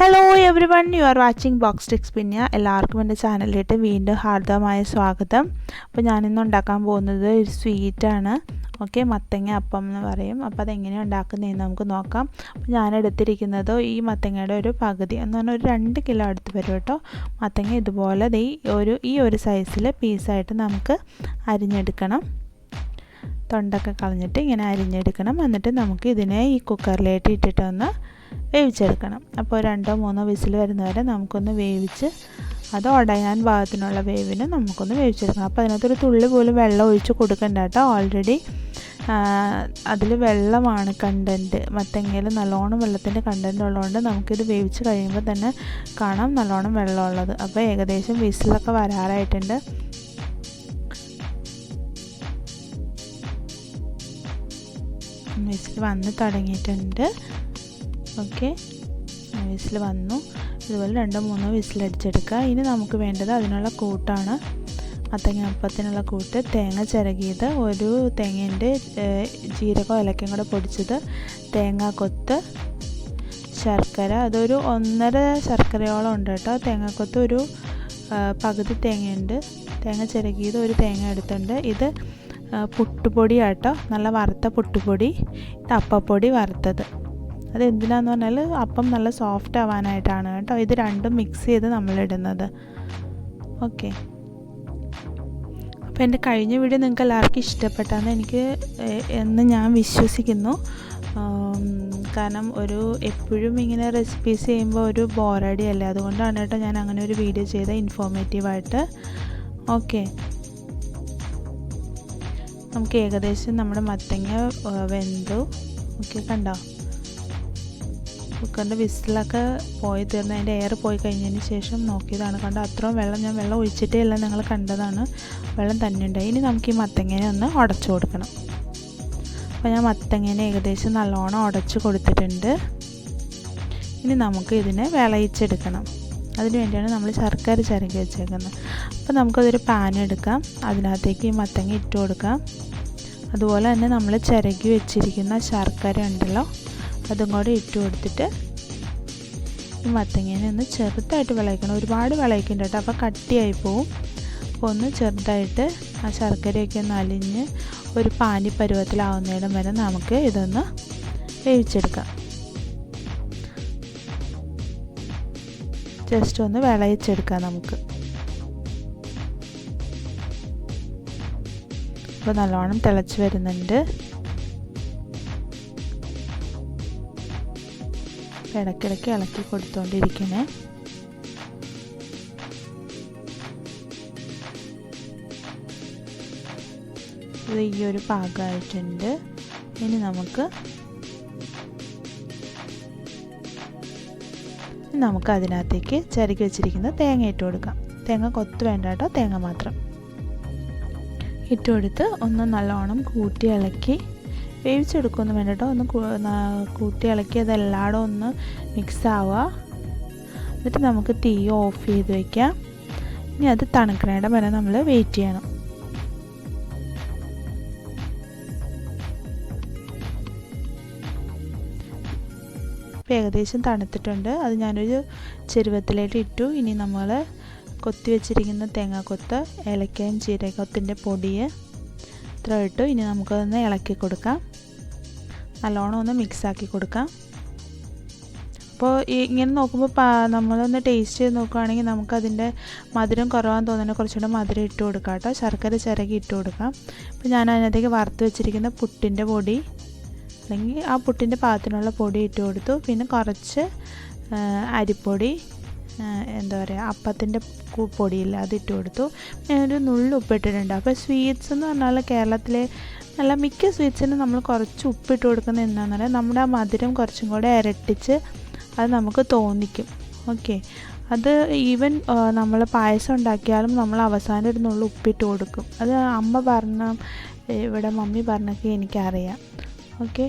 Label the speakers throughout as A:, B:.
A: Hello everyone, you are watching ബോക്സ് ടിക്സ് പിന്യ. എല്ലാവർക്കും എൻ്റെ ചാനലിലേക്ക് വീണ്ടും ഹാർദവമായ സ്വാഗതം. അപ്പോൾ ഞാനിന്ന് ഉണ്ടാക്കാൻ പോകുന്നത് ഒരു സ്വീറ്റാണ്. ഓക്കെ, മത്തങ്ങ അപ്പം എന്ന് പറയും. അപ്പോൾ അതെങ്ങനെയാണ് ഉണ്ടാക്കുന്നതെന്ന് നമുക്ക് നോക്കാം. അപ്പോൾ ഞാൻ എടുത്തിരിക്കുന്നത് ഈ മത്തങ്ങയുടെ ഒരു പകുതി എന്ന് പറഞ്ഞാൽ ഒരു 2 കിലോ അടുത്ത് വരും കേട്ടോ. മത്തങ്ങ ഇതുപോലെ ഈ ഒരു സൈസിൽ പീസായിട്ട് നമുക്ക് അരിഞ്ഞെടുക്കണം. തൊണ്ടൊക്കെ കളഞ്ഞിട്ട് ഇങ്ങനെ അരിഞ്ഞെടുക്കണം. എന്നിട്ട് നമുക്ക് ഇതിനെ ഈ കുക്കറിലേക്ക് ഇട്ടിട്ടൊന്ന് വേവിച്ചെടുക്കണം. അപ്പോൾ 2-3 വിസിൽ വരുന്നവരെ നമുക്കൊന്ന് വേവിച്ച് അത് ഉടയാൻ പാകത്തിനുള്ള വേവിന് നമുക്കൊന്ന് വേവിച്ചെടുക്കണം. അപ്പോൾ അതിനകത്തൊരു തുള്ളി പോലും വെള്ളം ഒഴിച്ച് കൊടുക്കണ്ട കേട്ടോ. ഓൾറെഡി അതിൽ വെള്ളമാണ് കണ്ടൻറ്റ്. മത്തങ്ങയിൽ നല്ലോണം വെള്ളത്തിൻ്റെ കണ്ടൻറ്റ് ഉള്ളതുകൊണ്ട് നമുക്കിത് വേവിച്ച് കഴിയുമ്പോൾ തന്നെ കാണാം നല്ലോണം വെള്ളമുള്ളത്. അപ്പോൾ ഏകദേശം വിസിലൊക്കെ വരാറായിട്ടുണ്ട്. വിസിൽ വന്ന് തുടങ്ങിയിട്ടുണ്ട്. ഓക്കെ, വിസിൽ വന്നു. ഇതുപോലെ 2-3 വിസിലടിച്ചെടുക്കുക. ഇനി നമുക്ക് വേണ്ടത് അതിനുള്ള കൂട്ടാണ്. മത്തങ്ങ അപ്പത്തിനുള്ള കൂട്ട്: തേങ്ങ ചിരകിയത്, ഒരു തേങ്ങേൻ്റെ ജീരകം ഏലക്കയും കൂടെ പൊടിച്ചത്, തേങ്ങാക്കൊത്ത്, ശർക്കര, അതൊരു 1.5 ശർക്കരയോളം ഉണ്ട് കേട്ടോ. തേങ്ങാക്കൊത്ത് ഒരു പകുതി തേങ്ങയുണ്ട്. തേങ്ങ ചിരകിയത് ഒരു തേങ്ങ എടുത്തുണ്ട്. ഇത് പുട്ടുപൊടി ആട്ടോ, നല്ല വറുത്ത പുട്ടുപൊടി. ഇത് അപ്പപ്പൊടി വറുത്തത്. അത് എന്തിനാന്ന് പറഞ്ഞാൽ അപ്പം നല്ല സോഫ്റ്റ് ആവാനായിട്ടാണ് കേട്ടോ. ഇത് രണ്ടും മിക്സ് ചെയ്ത് നമ്മളിടുന്നത്. ഓക്കെ, അപ്പോൾ എൻ്റെ കഴിഞ്ഞ വീഡിയോ നിങ്ങൾക്ക് എല്ലാവർക്കും ഇഷ്ടപ്പെട്ടാന്ന് എന്ന് ഞാൻ വിശ്വസിക്കുന്നു. കാരണം എപ്പോഴും ഇങ്ങനെ റെസിപ്പീസ് ചെയ്യുമ്പോൾ ഒരു ബോറടി അല്ലേ, അതുകൊണ്ടാണ് കേട്ടോ ഞാൻ അങ്ങനെ ഒരു വീഡിയോ ചെയ്ത ഇൻഫോർമേറ്റീവായിട്ട്. ഓക്കെ, നമുക്ക് ഏകദേശം നമ്മുടെ മത്തങ്ങ വെന്തു. ഓക്കെ, കണ്ടോ, കുക്കറിൻ്റെ വിസിലൊക്കെ പോയി തീർന്ന് അതിൻ്റെ എയർ പോയി കഴിഞ്ഞതിന് ശേഷം നോക്കിയതാണ്. കണ്ടോ, അത്രയും വെള്ളം ഞാൻ വെള്ളം ഒഴിച്ചിട്ടേ ഇല്ല, നിങ്ങൾ കണ്ടതാണ്. വെള്ളം തന്നെ ഉണ്ടായി. ഇനി നമുക്ക് ഈ മത്തങ്ങേനെ ഒന്ന് ഉടച്ചു കൊടുക്കണം. അപ്പോൾ ഞാൻ മത്തങ്ങേനെ ഏകദേശം നല്ലോണം ഉടച്ചു കൊടുത്തിട്ടുണ്ട്. ഇനി നമുക്ക് ഇതിനെ വിളയിച്ചെടുക്കണം. അതിന് വേണ്ടിയാണ് നമ്മൾ ശർക്കര ചിരകി വെച്ചേക്കുന്നത്. അപ്പോൾ നമുക്കതൊരു പാൻ എടുക്കാം. അതിനകത്തേക്ക് ഈ മത്തങ്ങ ഇട്ട് കൊടുക്കാം. അതുപോലെ തന്നെ നമ്മൾ ചിരകി വെച്ചിരിക്കുന്ന ശർക്കര ഉണ്ടല്ലോ, അതും കൂടെ ഇട്ട് കൊടുത്തിട്ട് ഈ മത്തങ്ങേനെ ഒന്ന് ചെറുതായിട്ട് വിളയിക്കണം. ഒരുപാട് വിളയിക്കണ്ട കേട്ടോ, അപ്പോൾ കട്ടിയായി പോവും. അപ്പോൾ ഒന്ന് ചെറുതായിട്ട് ആ ശർക്കരയൊക്കെ ഒന്ന് അലിഞ്ഞ് ഒരു പാനി പരുവത്തിലാവുന്നതിടം വരെ നമുക്ക് ഇതൊന്ന് വേവിച്ചെടുക്കാം. ജസ്റ്റ് ഒന്ന് വിളയിച്ചെടുക്കാം നമുക്ക്. ഇപ്പോൾ നല്ലോണം തിളച്ച് വരുന്നുണ്ട്. ഇടയ്ക്കിടയ്ക്ക് ഇളക്കി കൊടുത്തുകൊണ്ടിരിക്കണേ. ഇത് ഈ ഒരു പാകമായിട്ടുണ്ട്. ഇനി നമുക്ക് അതിനകത്തേക്ക് ചിരകി വെച്ചിരിക്കുന്ന തേങ്ങ ഇട്ട് കൊടുക്കാം. തേങ്ങ കൊത്ത് വേണ്ട കേട്ടോ, തേങ്ങ മാത്രം ഇട്ട് കൊടുത്ത് ഒന്ന് നല്ലോണം കൂട്ടി ഇളക്കി വേവിച്ചെടുക്കുകയൊന്നും വേണ്ട കേട്ടോ. ഒന്ന് കൂട്ടി ഇളക്കി അതെല്ലായിടും ഒന്ന് മിക്സ് ആവുക. എന്നിട്ട് നമുക്ക് തീ ഓഫ് ചെയ്ത് വയ്ക്കാം. ഇനി അത് തണുക്കണേടം വരെ നമ്മൾ വെയിറ്റ് ചെയ്യണം. ഇപ്പോൾ ഏകദേശം തണുത്തിട്ടുണ്ട്. അത് ഞാനൊരു ചെരുവത്തിലേക്ക് ഇട്ടു. ഇനി നമ്മൾ കൊത്തി വെച്ചിരിക്കുന്ന തേങ്ങാക്കൊത്ത്, ഏലക്കയും ജീരകത്തിൻ്റെ പൊടിയെ ഇത്ര ഇട്ടു. ഇനി നമുക്കതൊന്ന് ഇളക്കി കൊടുക്കാം. നല്ലോണം ഒന്ന് മിക്സാക്കി കൊടുക്കാം. അപ്പോൾ ഇങ്ങനെ നോക്കുമ്പോൾ നമ്മളൊന്ന് ടേസ്റ്റ് ചെയ്ത് നോക്കുകയാണെങ്കിൽ നമുക്കതിൻ്റെ മധുരം കുറവാന്ന് തോന്നുന്നത് കുറച്ചുകൂടെ മധുരം ഇട്ട് കൊടുക്കാം കേട്ടോ. ശർക്കര ചിരകി ഇട്ട് കൊടുക്കാം. അപ്പോൾ ഞാൻ അതിനകത്തേക്ക് വറുത്ത് വെച്ചിരിക്കുന്ന പുട്ടിൻ്റെ പൊടി അല്ലെങ്കിൽ ആ പുട്ടിൻ്റെ പാകത്തിനുള്ള പൊടി ഇട്ട് കൊടുത്തു. പിന്നെ കുറച്ച് അരിപ്പൊടി, എന്താ പറയുക, അപ്പത്തിൻ്റെ പൊടിയില്ല, അതിട്ട് കൊടുത്തു. ഞാനൊരു നുള്ളു ഉപ്പിട്ടിട്ടുണ്ട്. അപ്പോൾ സ്വീറ്റ്സ് എന്ന് പറഞ്ഞാൽ കേരളത്തിലെ നല്ല മിക്ക സ്വീറ്റ്സിനും നമ്മൾ കുറച്ച് ഉപ്പിട്ട് കൊടുക്കുന്നത് എന്താണെന്ന് പറയാം, നമ്മുടെ ആ മധുരം കുറച്ചും കൂടെ ഇരട്ടിച്ച് അത് നമുക്ക് തോന്നിക്കും. ഓക്കെ, അത് ഈവൻ നമ്മൾ പായസം ഉണ്ടാക്കിയാലും നമ്മൾ അവസാനം ഒരു നുള്ളു ഉപ്പിട്ട് കൊടുക്കും. അത് ഇവിടെ മമ്മി പറഞ്ഞൊക്കെ എനിക്കറിയാം. ഓക്കെ,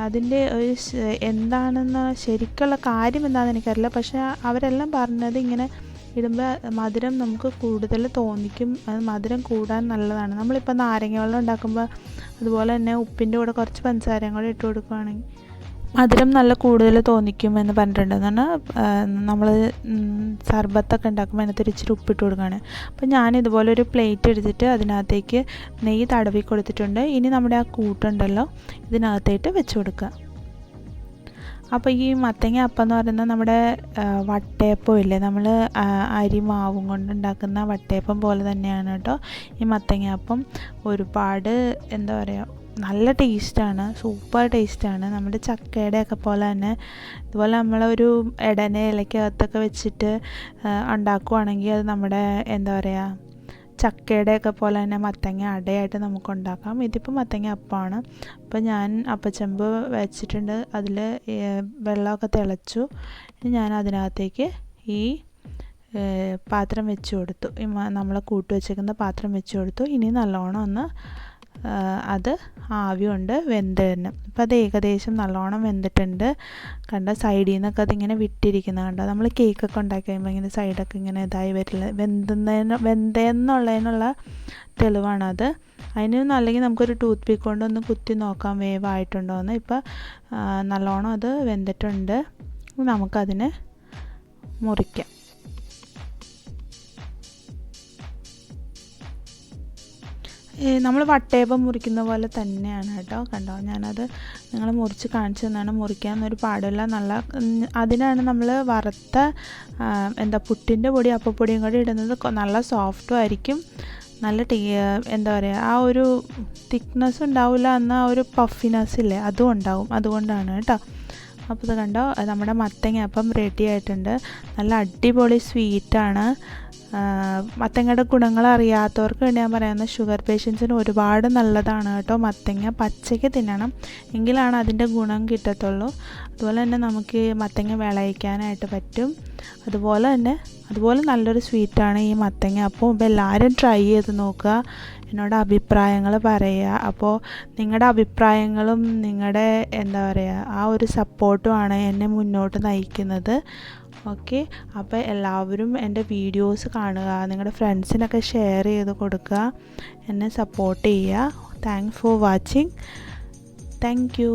A: അതിൻ്റെ ഒരു എന്താണെന്ന് ശരിക്കുള്ള കാര്യം എന്താണെന്ന് എനിക്കറിയില്ല. പക്ഷേ അവരെല്ലാം പറഞ്ഞത് ഇങ്ങനെ ഇടുമ്പോൾ മധുരം നമുക്ക് കൂടുതൽ തോന്നിക്കും. അത് മധുരം കൂടാൻ നല്ലതാണ്. നമ്മളിപ്പോൾ നാരങ്ങ വെള്ളം ഉണ്ടാക്കുമ്പോൾ അതുപോലെ തന്നെ ഉപ്പിൻ്റെ കൂടെ കുറച്ച് പഞ്ചസാരയും കൂടെ ഇട്ട് കൊടുക്കുകയാണെങ്കിൽ മധുരം നല്ല കൂടുതൽ തോന്നിക്കും എന്ന് പറഞ്ഞിട്ടുണ്ട്. എന്ന് പറഞ്ഞാൽ നമ്മൾ സർബത്തൊക്കെ ഉണ്ടാക്കുമ്പോൾ അതിനകത്ത് ഇച്ചിരി ഉപ്പിട്ട് കൊടുക്കുകയാണ്. അപ്പോൾ ഞാൻ ഇതുപോലെ ഒരു പ്ലേറ്റ് എടുത്തിട്ട് അതിനകത്തേക്ക് നെയ്യ് തടവി കൊടുത്തിട്ടുണ്ട്. ഇനി നമ്മുടെ ആ കൂട്ടുണ്ടല്ലോ ഇതിനകത്തേട്ട് വെച്ച് കൊടുക്കുക. അപ്പോൾ ഈ മത്തങ്ങ അപ്പം എന്ന് പറയുന്നത് നമ്മുടെ വട്ടയപ്പം ഇല്ലേ, നമ്മൾ അരി മാവും കൊണ്ട് ഉണ്ടാക്കുന്ന വട്ടയപ്പം പോലെ തന്നെയാണ് കേട്ടോ ഈ മത്തങ്ങ അപ്പം. ഒരുപാട് എന്താ പറയുക, നല്ല ടേസ്റ്റാണ്, സൂപ്പർ ടേസ്റ്റാണ്. നമ്മുടെ ചക്കയുടെയൊക്കെ പോലെ തന്നെ ഇതുപോലെ നമ്മളൊരു ഇലയ്ക്കകത്തൊക്കെ വെച്ചിട്ട് ഉണ്ടാക്കുവാണെങ്കിൽ അത് നമ്മുടെ എന്താ പറയുക ചക്കയുടെയൊക്കെ പോലെ തന്നെ മത്തങ്ങ അടയായിട്ട് നമുക്ക് ഉണ്ടാക്കാം. ഇതിപ്പോൾ മത്തങ്ങ അപ്പമാണ്. അപ്പോൾ ഞാൻ അപ്പച്ചെമ്പ് വെച്ചിട്ടുണ്ട്, അതിൽ വെള്ളമൊക്കെ തിളച്ചു. ഞാൻ അതിനകത്തേക്ക് ഈ പാത്രം വെച്ച് കൊടുത്തു, നമ്മൾ കൂട്ടി വെച്ചേക്കുന്ന പാത്രം വെച്ച് കൊടുത്തു. ഇനി നല്ലോണം ഒന്ന് അത് ആവി കൊണ്ട് വെന്ത് തന്നെ. അപ്പോൾ അത് ഏകദേശം നല്ലോണം വെന്തിട്ടുണ്ട്. കണ്ട സൈഡിൽ നിന്നൊക്കെ അതിങ്ങനെ വിട്ടിരിക്കുന്നത് കണ്ടോ. നമ്മൾ കേക്കൊക്കെ ഉണ്ടാക്കി കഴിയുമ്പോൾ ഇങ്ങനെ സൈഡൊക്കെ ഇങ്ങനെ ഇതായി വരില്ല, വെന്തേന്നുള്ളതിനുള്ള തെളിവാണത്. അതിനൊന്നും അല്ലെങ്കിൽ നമുക്കൊരു ടൂത്ത് പിക്ക് കൊണ്ടൊന്ന് കുത്തി നോക്കാം വേവായിട്ടുണ്ടോ എന്ന്. ഇപ്പോൾ നല്ലോണം അത് വെന്തിട്ടുണ്ട്. നമുക്കതിനെ മുറിക്കാം. നമ്മൾ വട്ടയപ്പം മുറിക്കുന്ന പോലെ തന്നെയാണ് കേട്ടോ. കണ്ടോ, ഞാനത് നിങ്ങൾ മുറിച്ച് കാണിച്ചു തന്നാണ്. മുറിക്കാനൊരു പാടില്ല. അതിനാണ് നമ്മൾ വറുത്ത പുട്ടിൻ്റെ പൊടി അപ്പപ്പൊടിയും കൂടി ഇടുന്നത്. നല്ല സോഫ്റ്റും ആയിരിക്കും, നല്ല എന്താ പറയുക, ആ ഒരു തിക്നെസ് ഉണ്ടാവില്ല, എന്നാൽ ആ ഒരു പഫിനെസ് ഇല്ലേ അതും ഉണ്ടാവും. അതുകൊണ്ടാണ് കേട്ടോ. അപ്പോൾ ഇത് കണ്ടോ, നമ്മുടെ മത്തങ്ങ അപ്പം റെഡി ആയിട്ടുണ്ട്. നല്ല അടിപൊളി സ്വീറ്റാണ്. മത്തങ്ങയുടെ ഗുണങ്ങൾ അറിയാത്തവർക്ക് വേണ്ടി ഞാൻ പറയുന്നത്, ഷുഗർ പേഷ്യൻസിന് ഒരുപാട് നല്ലതാണ് കേട്ടോ മത്തങ്ങ. പച്ചയ്ക്ക് തിന്നണം, എങ്കിലാണ് അതിൻ്റെ ഗുണം കിട്ടത്തുള്ളൂ. അതുപോലെ തന്നെ നമുക്ക് മത്തങ്ങ വിളയിക്കാനായിട്ട് പറ്റും. അതുപോലെ നല്ലൊരു സ്വീറ്റാണ് ഈ മത്തങ്ങ. അപ്പോൾ എല്ലാവരും ട്രൈ ചെയ്ത് നോക്കുക, എന്നോട് അഭിപ്രായങ്ങൾ പറയുക. അപ്പോൾ നിങ്ങളുടെ അഭിപ്രായങ്ങളും നിങ്ങളുടെ എന്താ പറയുക ആ ഒരു സപ്പോർട്ടുമാണ് എന്നെ മുന്നോട്ട് നയിക്കുന്നത്. ഓക്കെ, അപ്പോൾ എല്ലാവരും എൻ്റെ വീഡിയോസ് കാണുക, നിങ്ങളുടെ ഫ്രണ്ട്സിനൊക്കെ ഷെയർ ചെയ്ത് കൊടുക്കുക, എന്നെ സപ്പോർട്ട് ചെയ്യുക. Thanks for watching. Thank you.